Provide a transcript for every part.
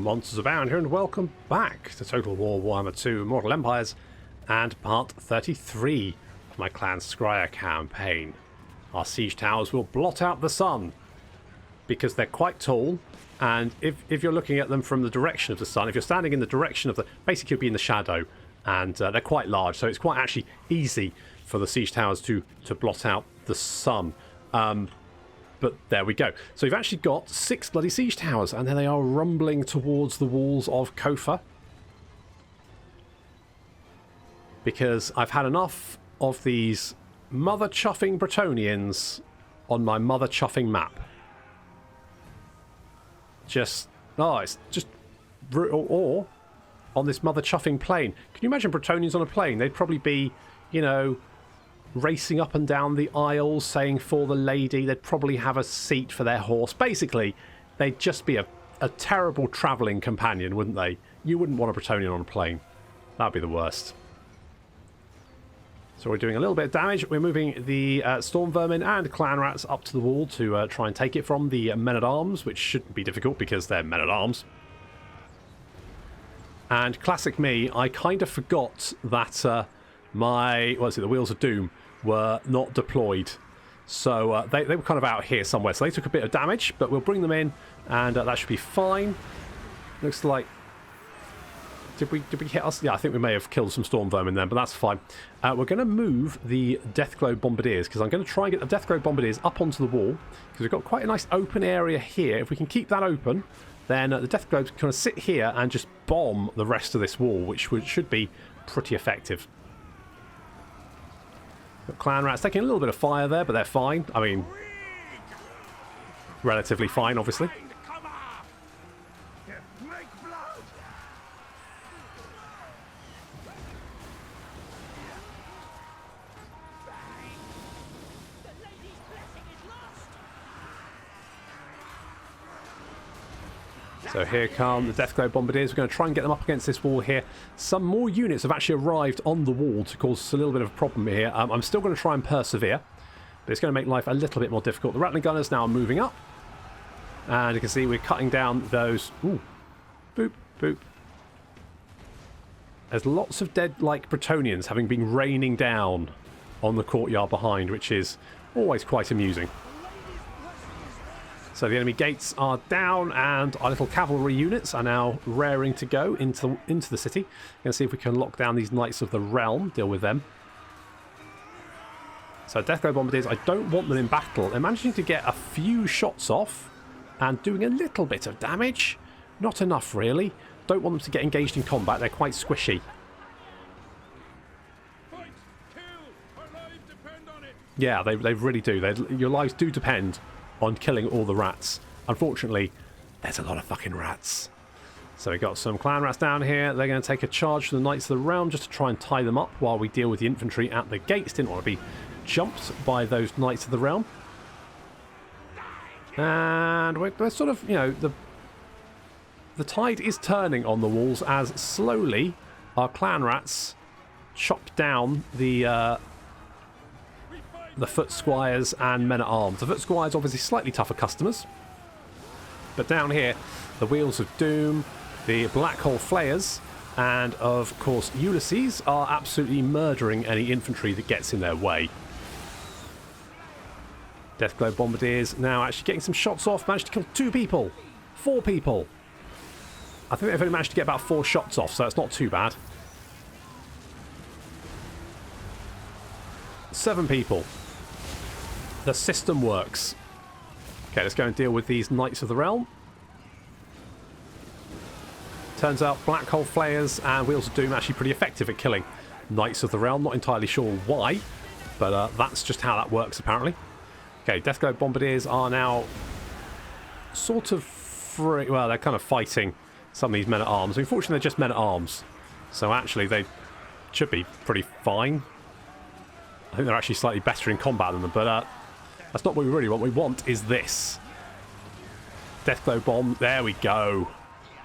MonstersAbound here, and welcome back to Total War Warhammer 2 Mortal Empires and part 33 of my clan Skryre campaign. Our siege towers will blot out the sun because they're quite tall, and if you're looking at them from the direction of the sun, if you're standing in the direction of the... basically you'll be in the shadow, and they're quite large, so it's quite actually easy for the siege towers to blot out the sun. But there we go. So we've actually got 6 bloody siege towers, and there they are rumbling towards the walls of Kofa. Because I've had enough of these mother-chuffing Bretonnians on my mother-chuffing map. It's just... Or on this mother-chuffing plane. Can you imagine Bretonnians on a plane? They'd probably be, you know, racing up and down the aisles saying for the lady. They'd probably have a seat for their horse. Basically, they'd just be a terrible travelling companion, wouldn't they? You wouldn't want a Bretonnian on a plane. That'd be the worst. So we're doing a little bit of damage. We're moving the storm vermin and clan rats up to the wall to try and take it from the men-at-arms, which shouldn't be difficult because they're men-at-arms. And classic me, I kind of forgot that the Wheels of Doom were not deployed. So they were kind of out here somewhere. So they took a bit of damage, but we'll bring them in, and that should be fine. Looks like... Did we hit us? Yeah, I think we may have killed some storm vermin then, but that's fine. We're going to move the Deathglow Bombardiers, because I'm going to try and get the Deathglow Bombardiers up onto the wall, because we've got quite a nice open area here. If we can keep that open, then the Deathglobes can kind of sit here and just bomb the rest of this wall, which should be pretty effective. Got clan rats taking a little bit of fire there, but they're fine. I mean, relatively fine, obviously. So here come the Deathglow Bombardiers. We're going to try and get them up against this wall here. Some more units have actually arrived on the wall to cause us a little bit of a problem here. I'm still going to try and persevere, but it's going to make life a little bit more difficult. The Rattling Gunners now are moving up, and you can see we're cutting down those... Ooh. Boop, boop. There's lots of dead, like, Bretonnians having been raining down on the courtyard behind, which is always quite amusing. So the enemy gates are down, and our little cavalry units are now raring to go into the city. Going to see if we can lock down these Knights of the Realm, deal with them. So Deathglow Bombardiers, I don't want them in battle. They're managing to get a few shots off and doing a little bit of damage. Not enough, really. Don't want them to get engaged in combat. They're quite squishy. Fight, kill, our lives depend on it. Yeah, they really do. Your lives do depend on killing all the rats. Unfortunately, there's a lot of fucking rats. So we've got some clan rats down here. They're going to take a charge to the Knights of the Realm just to try and tie them up while we deal with the infantry at the gates. Didn't want to be jumped by those Knights of the Realm. And we're sort of, you know, the tide is turning on the walls as slowly our clan rats chop down the foot squires and men-at-arms. The foot squires obviously slightly tougher customers, but down here the Wheels of Doom, the Black Hole Flayers, and of course Ulysses are absolutely murdering any infantry that gets in their way. Deathglow Bombardiers now actually getting some shots off. Managed to kill 2 people, 4 people. I think they've only managed to get about 4 shots off, so it's not too bad. 7 people. The system works. Okay, let's go and deal with these Knights of the Realm. Turns out Black Hole Flayers and Wheels of Doom are actually pretty effective at killing Knights of the Realm. Not entirely sure why, but that's just how that works apparently. Okay, Deathglow Bombardiers are now sort of free. Well, they're kind of fighting some of these men-at-arms. Unfortunately, they're just men-at-arms, so actually they should be pretty fine. I think they're actually slightly better in combat than them, but that's not what we really want. What we want is this. Deathglow Bomb. There we go.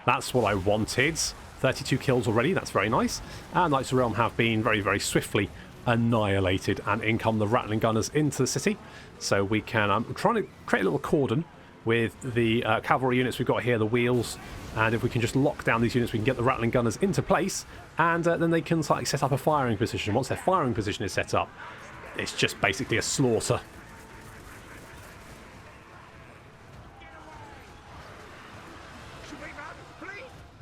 That's what I wanted. 32 kills already. That's very nice. And Knights of the Realm have been very, very swiftly annihilated, and in come the Rattling Gunners into the city. So we can... I'm trying to create a little cordon with the cavalry units we've got here, the wheels, and if we can just lock down these units, we can get the rattling gunners into place, and then they can like, set up a firing position. Once their firing position is set up, it's just basically a slaughter.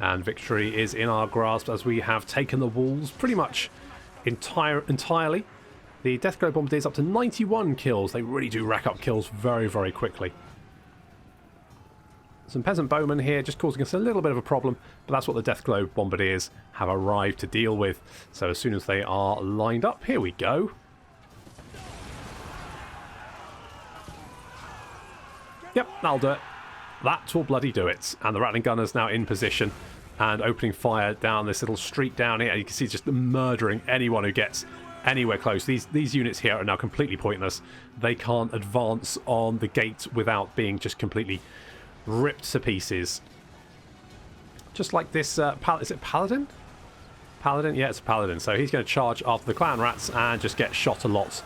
And victory is in our grasp as we have taken the walls pretty much entirely. The Deathglow Bombardiers up to 91 kills. They really do rack up kills very, very quickly. Some peasant bowmen here just causing us a little bit of a problem, but that's what the Deathglow Bombardiers have arrived to deal with. So as soon as they are lined up, here we go. Yep, that'll do it. That will bloody do it. And the rattling gunners now in position and opening fire down this little street down here. And you can see just murdering anyone who gets anywhere close. These units here are now completely pointless. They can't advance on the gate without being just completely ripped to pieces. Just like this, is it Paladin? Paladin? Yeah, it's a Paladin. So he's going to charge after the clan rats and just get shot a lot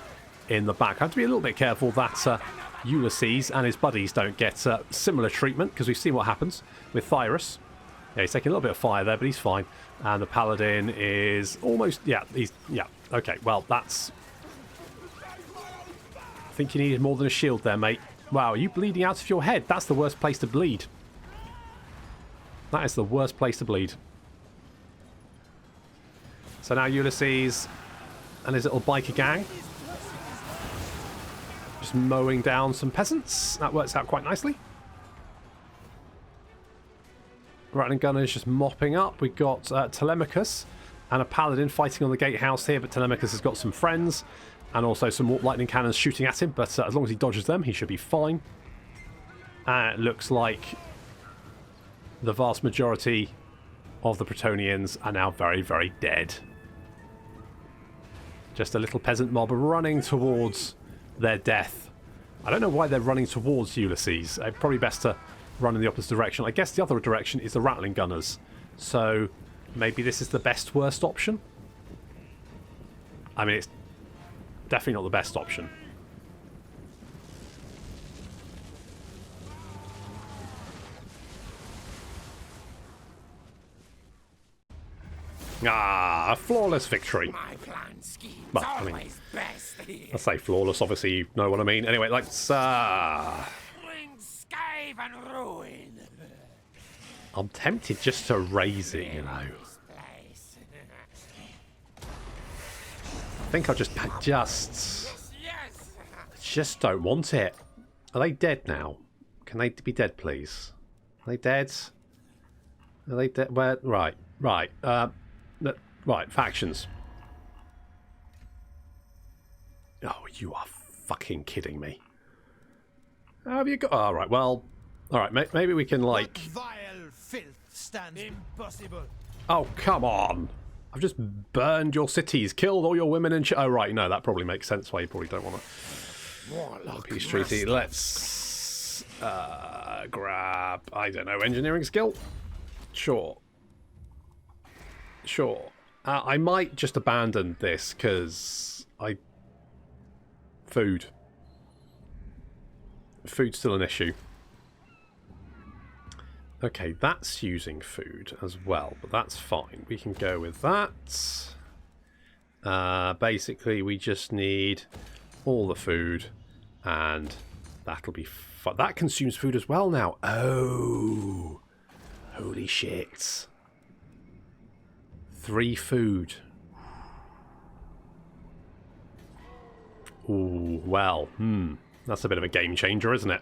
in the back. I have to be a little bit careful that Ulysses and his buddies don't get similar treatment, because we've seen what happens with Thyrus. Yeah, he's taking a little bit of fire there, but he's fine. And the Paladin is almost... Yeah, okay, well, that's... I think you needed more than a shield there, mate. Wow, are you bleeding out of your head? That's the worst place to bleed. That is the worst place to bleed. So now Ulysses and his little biker gang just mowing down some peasants. That works out quite nicely. Rattling gunners just mopping up. We've got Telemachus and a paladin fighting on the gatehouse here, but Telemachus has got some friends and also some lightning cannons shooting at him, but as long as he dodges them, he should be fine. And it looks like the vast majority of the Bretonnians are now very, very dead. Just a little peasant mob running towards their death. I don't know why they're running towards Ulysses. Probably best to run in the opposite direction. I guess the other direction is the rattling gunners. So maybe this is the best worst option. I mean, it's definitely not the best option. Ah, a flawless victory. My plan scheme's Well, I mean, always best. I say flawless, obviously you know what I mean. Anyway, let's Bring scathe and ruin. I'm tempted just to raise it, you know. This place. I think I just Yes. don't want it. Are they dead now? Can they be dead, please? Are they dead? Are they dead? Where? Right. Right, factions. Oh, you are fucking kidding me. How have you got... All right, well... All right, maybe we can, like... Vile filth stands impossible. Oh, come on. I've just burned your cities, killed all your women and... Oh, right, no, that probably makes sense why you probably don't want a peace treaty. Let's grab, I don't know, engineering skill? Sure. I might just abandon this, because Food's still an issue. Okay, that's using food as well, but that's fine. We can go with that. Basically, we just need all the food, and that'll be fun. That consumes food as well now. Oh, holy shit. 3 food. Ooh, well, that's a bit of a game changer, isn't it?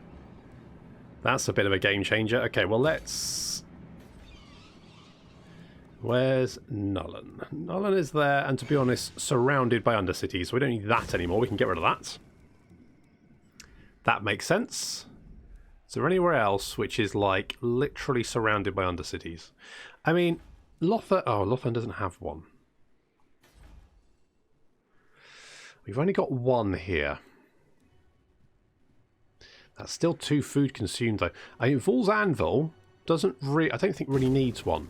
That's a bit of a game changer. Okay, well, let's... Where's Nullen? Nullen is there, and to be honest, surrounded by undercities, so we don't need that anymore. We can get rid of that. That makes sense. Is there anywhere else which is, like, literally surrounded by undercities? I mean, Lothar... Oh, Lothar doesn't have one. We've only got 1 here. That's still 2 food consumed, though. I mean, Vol's Anvil doesn't really... I don't think really needs one.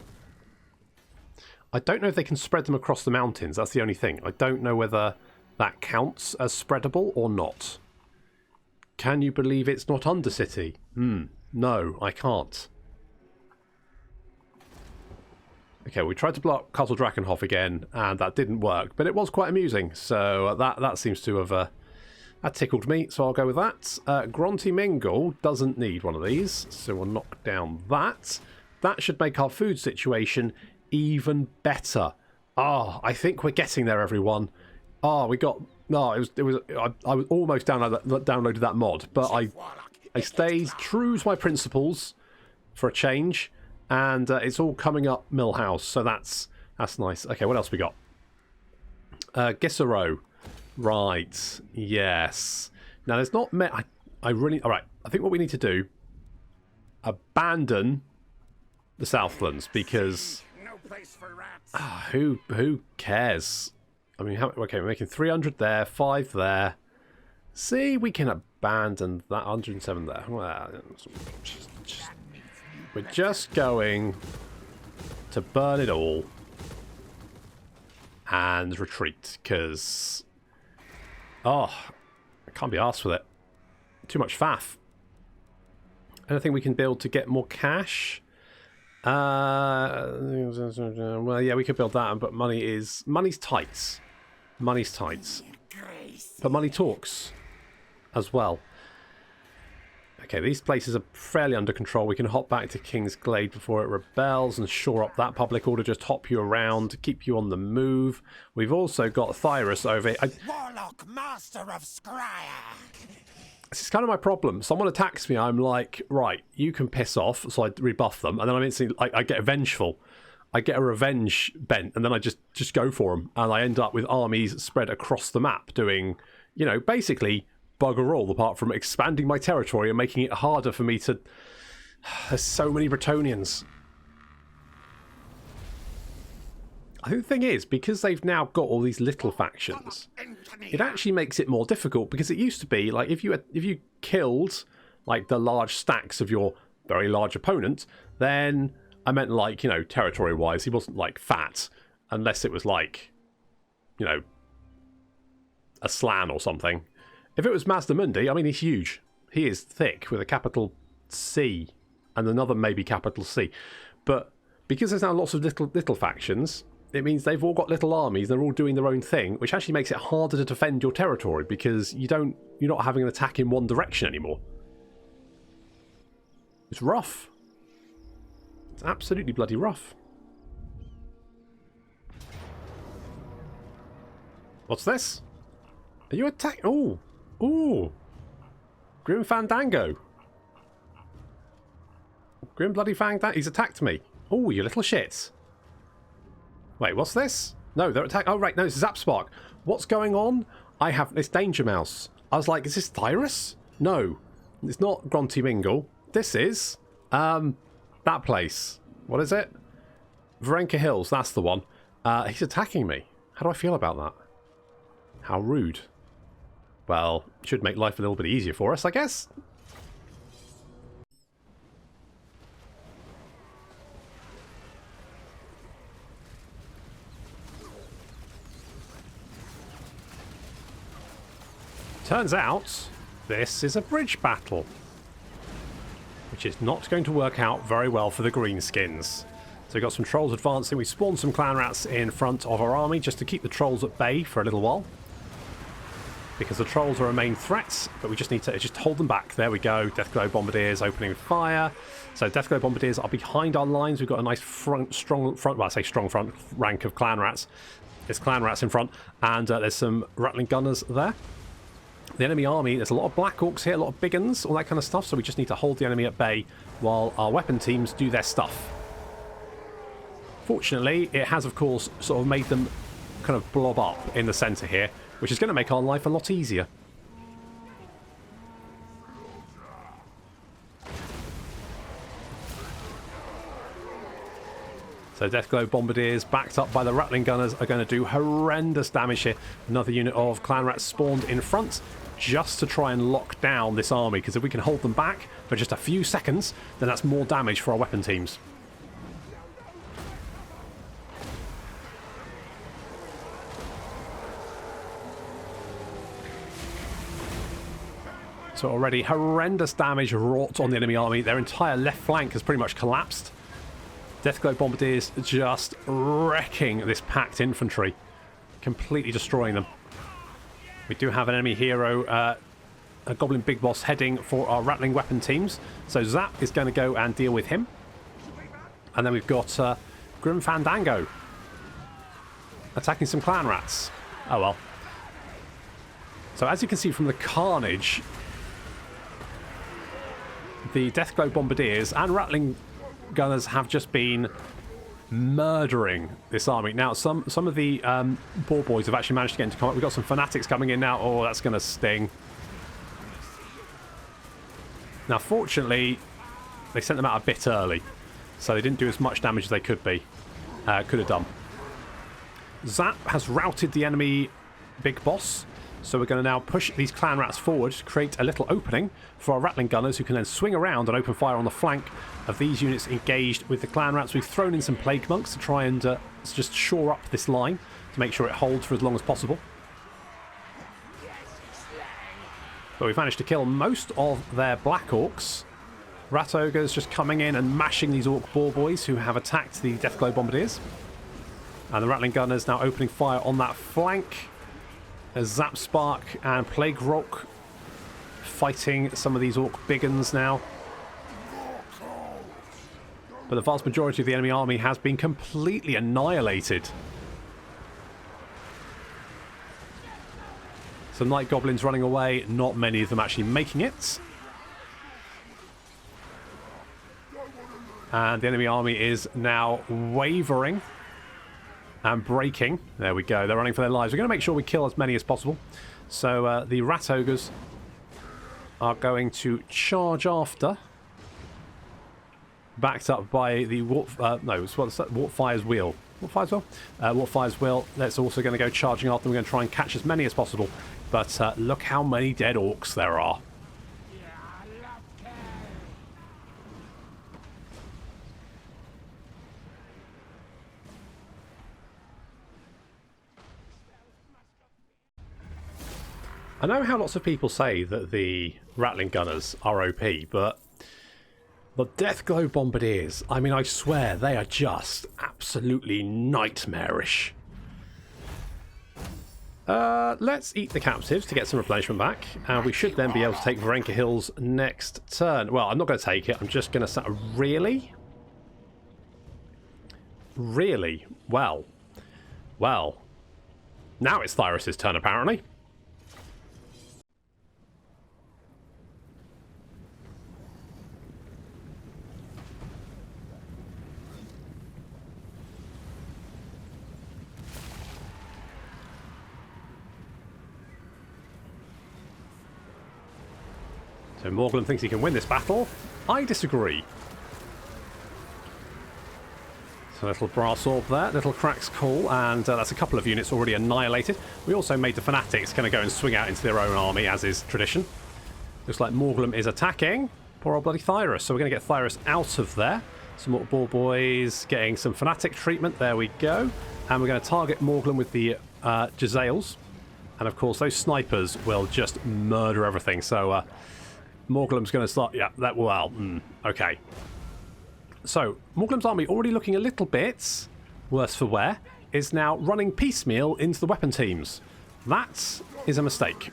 I don't know if they can spread them across the mountains. That's the only thing. I don't know whether that counts as spreadable or not. Can you believe it's not Undercity? No, I can't. Okay, we tried to blow up Castle Drakenhof again, and that didn't work, but it was quite amusing, so that seems to have that tickled me, so I'll go with that. Gronty Mingle doesn't need one of these, so we'll knock down that. That should make our food situation even better. I think we're getting there, everyone. We got... No, I was almost downloaded that mod, but I stayed true to my principles for a change, and it's all coming up Millhouse, so that's nice. Okay, what else we got? Gissero. Right, yes. Now, there's not... Alright, I think what we need to do... Abandon the Southlands, because... No place for rats. Who cares? I mean, okay, we're making 300 there, 5 there. See, we can abandon that 107 there. Well, we're just going to burn it all and retreat, because... I can't be arsed with it. Too much faff. Anything we can build to get more cash? Well, yeah, we could build that, but money's tight. Money's tight. But money talks as well. Okay, these places are fairly under control. We can hop back to King's Glade before it rebels and shore up that public order. Just hop you around to keep you on the move. We've also got Thyrus over here. Warlock Master of Skryre. This is kind of my problem. Someone attacks me, I'm like, right, you can piss off, so I rebuff them, and then I'm instantly, I get vengeful. I get a revenge bent, and then I just go for them, and I end up with armies spread across the map doing, you know, basically bugger all, apart from expanding my territory and making it harder for me to... There's so many Bretonnians. I think the thing is, because they've now got all these little factions, it actually makes it more difficult, because it used to be, like, if you killed, like, the large stacks of your very large opponent, then I meant, like, you know, territory-wise, he wasn't, like, fat, unless it was, like, you know, a Slan or something. If it was Mazdamundi, I mean, he's huge. He is thick, with a capital C, and another maybe capital C. But because there's now lots of little factions... It means they've all got little armies, they're all doing their own thing, which actually makes it harder to defend your territory, because you're not having an attack in one direction anymore. It's rough. It's absolutely bloody rough. What's this? Are you attacking? Oh! Ooh! Grim Fandango. Grim bloody Fandango. He's attacked me. Oh, you little shit. Wait, what's this? No, they're attacking... Oh, right, no, it's Zapspark. What's going on? I have... It's Danger Mouse. I was like, is this Thyrus? No, it's not Gronty Mingle. This is... that place. What is it? Varenka Hills, that's the one. He's attacking me. How do I feel about that? How rude. Well, should make life a little bit easier for us, I guess. Turns out, this is a bridge battle, which is not going to work out very well for the greenskins. So we've got some trolls advancing. We spawned some clan rats in front of our army just to keep the trolls at bay for a little while, because the trolls are a main threat, but we just need to just hold them back. There we go. Deathglow Bombardiers opening fire. So Deathglow Bombardiers are behind our lines. We've got a nice strong front, well, I say strong front rank of clan rats. There's clan rats in front, and there's some rattling gunners there. The enemy army, there's a lot of Black Orcs here, a lot of big uns, all that kind of stuff, so we just need to hold the enemy at bay while our weapon teams do their stuff. Fortunately, it has, of course, sort of made them kind of blob up in the centre here, which is going to make our life a lot easier. So Deathglow Bombardiers, backed up by the Rattling Gunners, are going to do horrendous damage here. Another unit of Clan Rats spawned in front, just to try and lock down this army, because if we can hold them back for just a few seconds, then that's more damage for our weapon teams. So already horrendous damage wrought on the enemy army. Their entire left flank has pretty much collapsed. Deathglow Bombardiers just wrecking this packed infantry. Completely destroying them. We do have an enemy hero, a Goblin Big Boss, heading for our Rattling Weapon teams. So Zap is going to go and deal with him. And then we've got Grim Fandango attacking some Clan Rats. Oh well. So as you can see from the carnage, the Deathglow Bombardiers and Rattling Gunners have just been murdering this army. Now, some of the Boar Boys have actually managed to get into combat. We've got some Fanatics coming in now. Oh, that's going to sting. Now, fortunately, they sent them out a bit early, so they didn't do as much damage as they could have done. Zap has routed the enemy Big Boss, so we're going to now push these Clan Rats forward, create a little opening for our Rattling Gunners, who can then swing around and open fire on the flank of these units engaged with the Clan Rats. We've thrown in some Plague Monks to try and just shore up this line to make sure it holds for as long as possible. But we've managed to kill most of their Black Orcs. Rat Ogres just coming in and mashing these Orc Boar Boys who have attacked the Deathglow Bombardiers. And the Rattling Gunners now opening fire on that flank. There's Zap Spark and Plague Rock fighting some of these Orc Biggins now. But the vast majority of the enemy army has been completely annihilated. Some Night Goblins running away, not many of them actually making it. And the enemy army is now wavering and breaking. There we go. They're running for their lives. We're going to make sure we kill as many as possible. So the Rat Ogres are going to charge after. Backed up by the Warfire's Wheel. Warfire's Wheel? Warfire's Wheel. That's also going to go charging after. We're going to try and catch as many as possible. But look how many dead Orcs there are. I know how lots of people say that the Rattling Gunners are OP, but the Deathglow Bombardiers, I mean, I swear, they are just absolutely nightmarish. Let's eat the captives to get some replenishment back, and we should then be able to take Varenka Hills next turn. Well, I'm not going to take it, I'm just going to... Really? Really? Well. Now it's Thyrus' turn, apparently. So Morgulum thinks he can win this battle. I disagree. So little brass orb there, little cracks call, and that's a couple of units already annihilated. We also made the Fanatics kind of go and swing out into their own army, as is tradition. Looks like Morgulum is attacking poor old bloody Thyrus, so we're going to get Thyrus out of there. Some more Boar Boys getting some Fanatic treatment, there we go. And we're going to target Morgulum with the Jezzails. And of course those snipers will just murder everything, so... Morgulum's going to start... Yeah, that... Well, okay. So, Morgulum's army, already looking a little bit worse for wear, is now running piecemeal into the weapon teams. That is a mistake.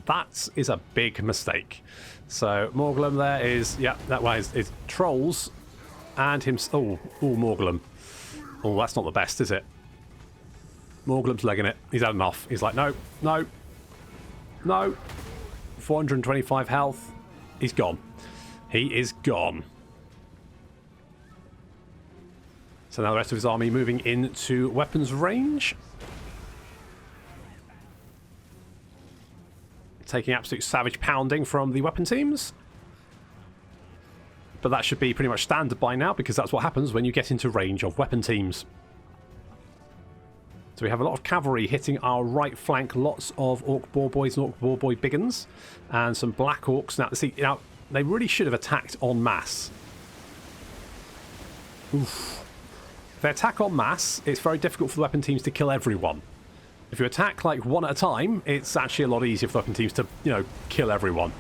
That is a big mistake. So, Morgulum there is... Yeah, that way is Trolls and him... Oh, Morgulum. Oh, that's not the best, is it? Morgulum's legging it. He's had enough. He's like, no, no, no. 425 health. He's gone. He is gone. So now the rest of his army moving into weapons range. Taking absolute savage pounding from the weapon teams. But that should be pretty much standard by now, because that's what happens when you get into range of weapon teams. So we have a lot of cavalry hitting our right flank, lots of Orc Boar Boys and Orc Boar Boy Biggins, and some Black Orcs. Now, see, they really should have attacked en masse. Oof. If they attack en masse, it's very difficult for the weapon teams to kill everyone. If you attack like one at a time, it's actually a lot easier for fucking teams to, you know, kill everyone.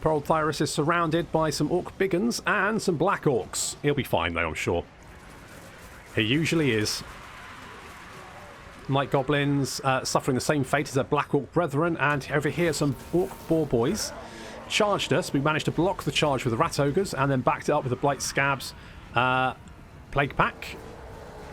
Poor old Thyrus is surrounded by some Orc Biggins and some Black Orcs. He'll be fine though, I'm sure. He usually is. Night Goblins suffering the same fate as their Black Orc brethren, and over here some Orc Boar Boys charged us. We managed to block the charge with the Rat Ogres and then backed it up with the Blight Scabs Plague Pack.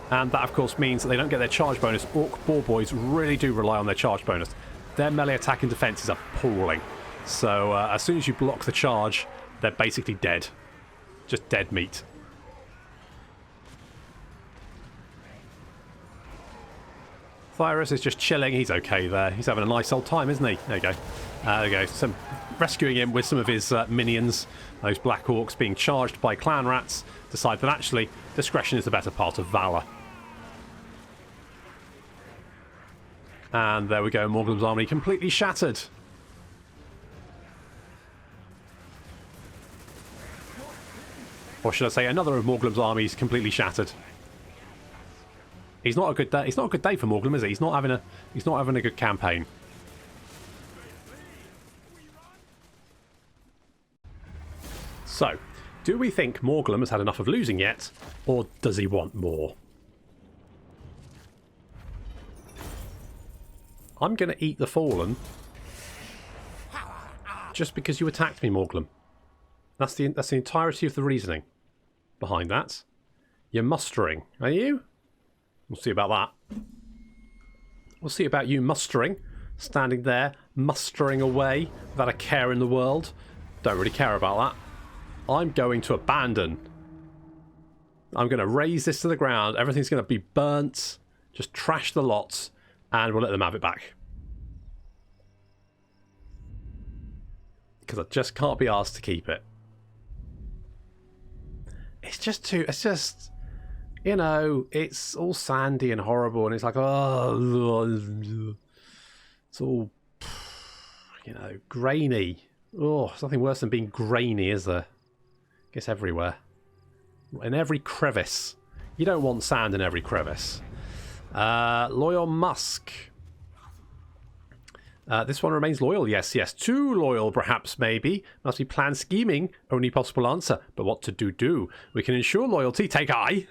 And that of course means that they don't get their charge bonus. Orc Boar Boys really do rely on their charge bonus. Their melee attack and defense is appalling. So as soon as you block the charge, they're basically dead. Just dead meat. Thyrus is just chilling. He's okay there. He's having a nice old time, isn't he? There you go. There you go. Some rescuing him with some of his minions. Those Black Orcs being charged by clan rats decide that actually discretion is the better part of valour. And there we go. Morgulum's army completely shattered. Or should I say, another of Morgulum's armies completely shattered. He's not a good day. It's not a good day for Morgulum, is it? He's not having a good campaign. So, do we think Morgulum has had enough of losing yet, or does he want more? I'm going to eat the Fallen just because you attacked me, Morgulum. That's the entirety of the reasoning behind that. You're mustering, are you? We'll see about that. We'll see about you mustering. Standing there, mustering away without a care in the world. Don't really care about that. I'm going to abandon. I'm going to raise this to the ground. Everything's going to be burnt. Just trash the lots. And we'll let them have it back. Because I just can't be asked to keep it. It's just, you know, it's all sandy and horrible, and it's like, oh, it's all, you know, grainy. Oh, there's nothing worse than being grainy, is there? I guess everywhere. In every crevice. You don't want sand in every crevice. Loyal Musk. This one remains loyal. Yes, yes. Too loyal, perhaps, maybe. Must be planned scheming. Only possible answer. But what to do? We can ensure loyalty. Take eye.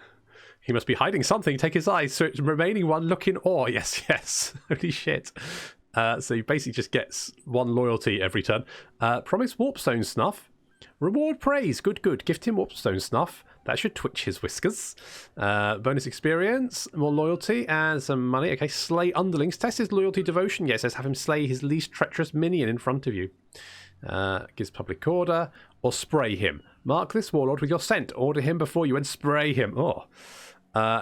He must be hiding something. Take his eye. So it's remaining one. Look in awe. Yes, yes. Holy shit. So he basically just gets one loyalty every turn. Promise Warpstone Snuff. Reward praise. Good, good. Gift him Warpstone Snuff. That should twitch his whiskers. Bonus experience, more loyalty, and some money. Okay, slay underlings. Test his loyalty devotion. Yes, says have him slay his least treacherous minion in front of you. Gives public order. Or spray him. Mark this warlord with your scent. Order him before you and spray him. Oh.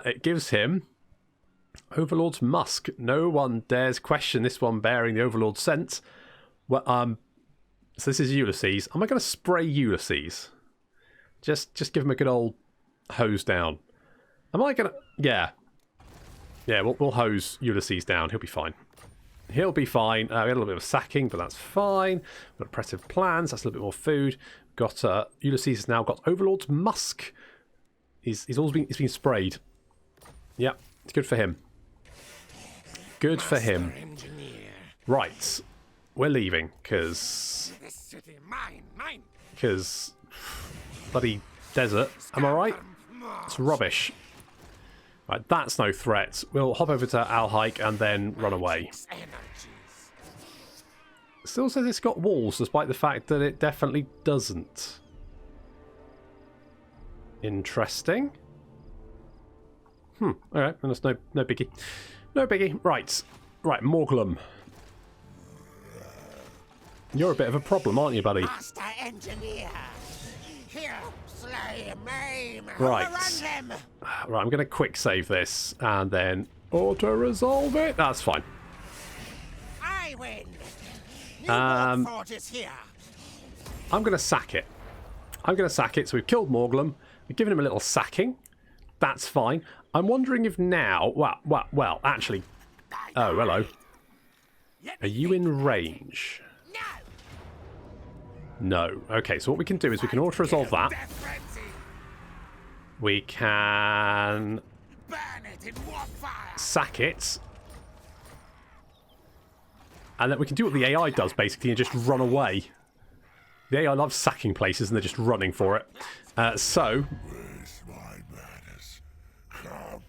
It gives him Overlord's Musk. No one dares question this one bearing the Overlord's scent. Well, so this is Ulysses. Am I going to spray Ulysses? Just give him a good old hose down. Am I gonna? Yeah. Yeah, we'll hose Ulysses down. He'll be fine. He'll be fine. We had a little bit of sacking, but that's fine. Got oppressive plans. That's a little bit more food. Got Ulysses has now got Overlord's Musk. He's been sprayed. Yep, it's good for him. Good for him. Right, we're leaving because bloody desert. Am I right? It's rubbish. Right, that's no threat. We'll hop over to Alhike and then run away. Still says it's got walls, despite the fact that it definitely doesn't. Interesting. Alright, and that's no biggie. No biggie. Right. Right, Morgulum. You're a bit of a problem, aren't you, buddy? Master Engineer. Here, slay, maim, right. overrun them. Right, I'm going to quick save this and then auto-resolve it. That's fine. I win. New fort is here. I'm going to sack it. I'm going to sack it. So we've killed Morgulum. We've given him a little sacking. That's fine. I'm wondering if now... Well, actually... Oh, hello. Are you in range? No. Okay, so what we can do is we can auto-resolve that. Death frenzy. We can Burn it in warfire. sack it. And then we can do what the AI does, basically, and just run away. The AI loves sacking places, and they're just running for it. So... Where's my madness? Come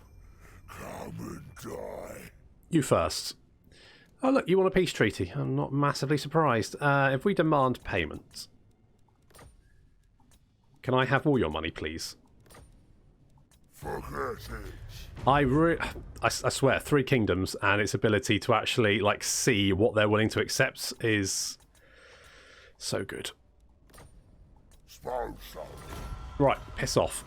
and die. You first. Oh, look, you want a peace treaty. I'm not massively surprised. If we demand payment... Can I have all your money, please? Forget it. I swear, 3 kingdoms and its ability to actually, like, see what they're willing to accept is so good. Right, piss off.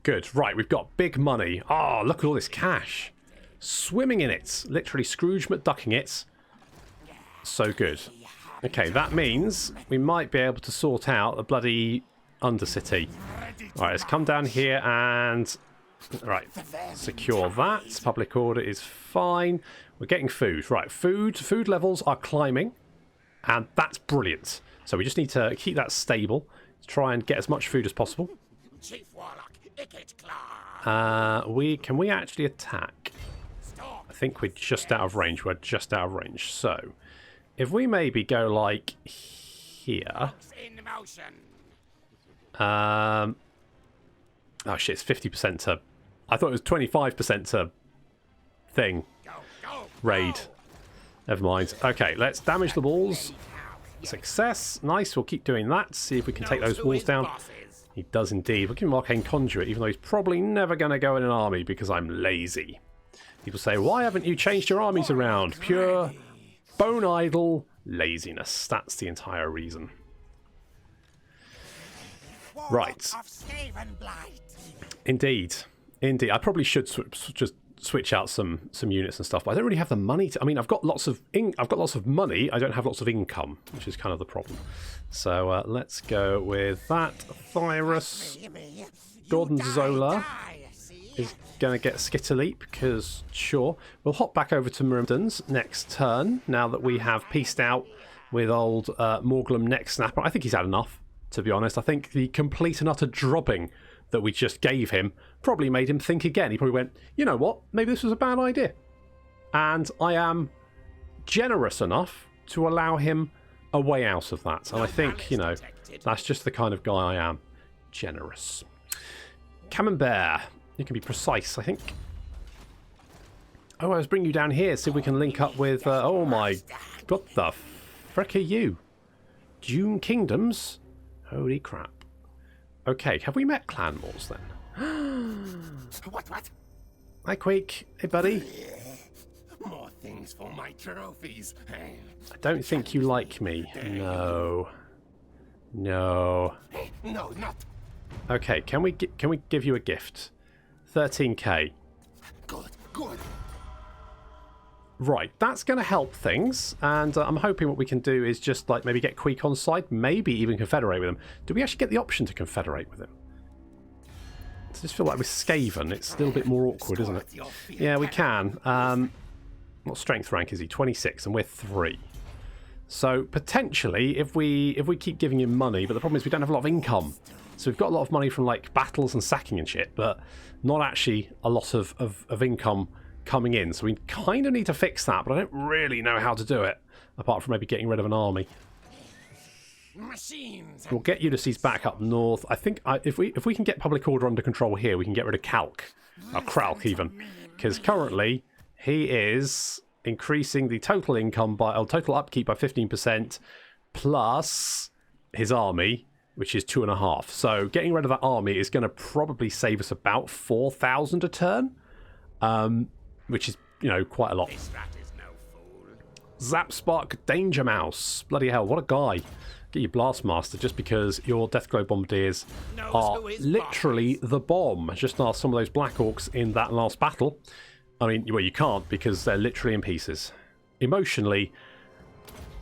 Good. Right, we've got big money. Oh, look at all this cash. Swimming in it. Literally Scrooge McDucking it. So good. Okay, that means we might be able to sort out a bloody Undercity. Alright, let's come down here and... Right, secure that. Public order is fine. We're getting food. Right, food levels are climbing. And that's brilliant. So we just need to keep that stable. Try and get as much food as possible. Chief Warlock, Icket Claw. Can we actually attack? I think we're just out of range. We're just out of range. So, if we maybe go like here. In motion. Oh shit, it's 50% to... I thought it was 25% to thing. Raid. Never mind. Okay, let's damage the walls. Success. Nice, we'll keep doing that. See if we can take those walls down. He does indeed. We'll give him Arcane Conduit, even though he's probably never going to go in an army because I'm lazy. People say, why haven't you changed your armies around? Pure, bone idle laziness. That's the entire reason. Right. Indeed. Indeed. I probably should just switch out some units and stuff, but I don't really have the money to... I mean, I've got lots of money. I don't have lots of income, which is kind of the problem. So let's go with that. Thyrus. Gorgonzola is going to get Skitterleap, because sure. We'll hop back over to Myrmidon's next turn, now that we have pieced out with old Morglum Neck Snapper. I think he's had enough, to be honest. I think the complete and utter dropping that we just gave him probably made him think again. He probably went, you know what, maybe this was a bad idea. And I am generous enough to allow him a way out of that. And I think, you know, that's just the kind of guy I am. Generous. Camembert. You can be precise, I think. Oh, I was bringing you down here, see if we can link up with... oh my... What the frick are you? Dune Kingdoms? Holy crap. Okay, have we met Clan Wars then? What? Hi, Quake. Hey, buddy. More things for my trophies. I don't think you like me. No. No. No, not. Okay, can we give you a gift? 13k. Good. Right, that's going to help things, and I'm hoping what we can do is just like maybe get Queek on side, maybe even confederate with him. Do we actually get the option to confederate with him? I just feel like with Skaven, it's a little bit more awkward, isn't it? Yeah, we can. What strength rank is he? 26, and we're 3. So potentially, if we keep giving him money, but the problem is we don't have a lot of income. So we've got a lot of money from like battles and sacking and shit, but not actually a lot of income coming in. So we kind of need to fix that, but I don't really know how to do it, apart from maybe getting rid of an army. Machines. We'll get Ulysses back up north. I think if we can get public order under control here, we can get rid of Calc, or Kralk even, because currently he is increasing the total income by total upkeep by 15%, plus his army, which is 2.5. So getting rid of that army is going to probably save us about 4,000 a turn, which is, you know, quite a lot. This rat is no fool. Zapspark Danger Mouse. Bloody hell, what a guy. Get your Blastmaster just because your Deathglow Bombardiers are literally the bomb. Just ask some of those Black Orcs in that last battle. I mean, well, you can't because they're literally in pieces. Emotionally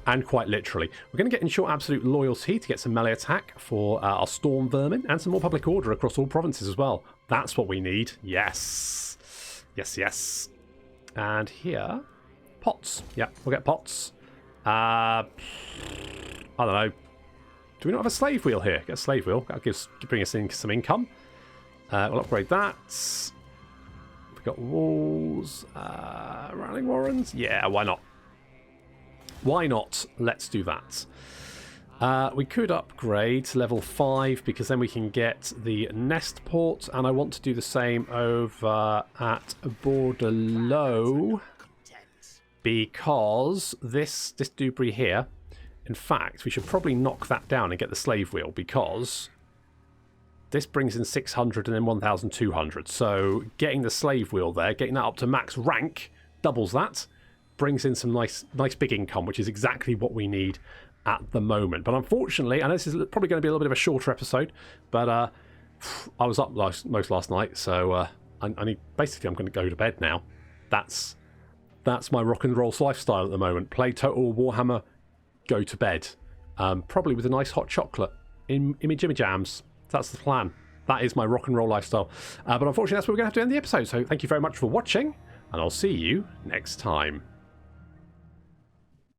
and quite literally. We're going to get Ensure Absolute Loyalty to get some melee attack for our Storm Vermin and some more public order across all provinces as well. That's what we need. Yes. Yes. And here, pots. Yeah, we'll get pots. I don't know. Do we not have a slave wheel here? Get a slave wheel. That'll bring us in some income. We'll upgrade that. We've got walls. Rallying warrens. Yeah, why not? Why not? Let's do that. We could upgrade to level 5 because then we can get the nest port, and I want to do the same over at Bordeaux because this debris here, in fact, we should probably knock that down and get the slave wheel because this brings in 600 and then 1,200. So getting the slave wheel there, getting that up to max rank, doubles that, brings in some nice big income, which is exactly what we need at the moment. But unfortunately, and this is probably going to be a little bit of a shorter episode, but I was up most last night, so I need, basically I'm going to go to bed now. That's my rock and roll lifestyle at the moment. Play Total Warhammer, go to bed, probably with a nice hot chocolate in my jimmy jams. That's the plan. That is my rock and roll lifestyle. But unfortunately, that's where we're going to have to end the episode. So thank you very much for watching, and I'll see you next time.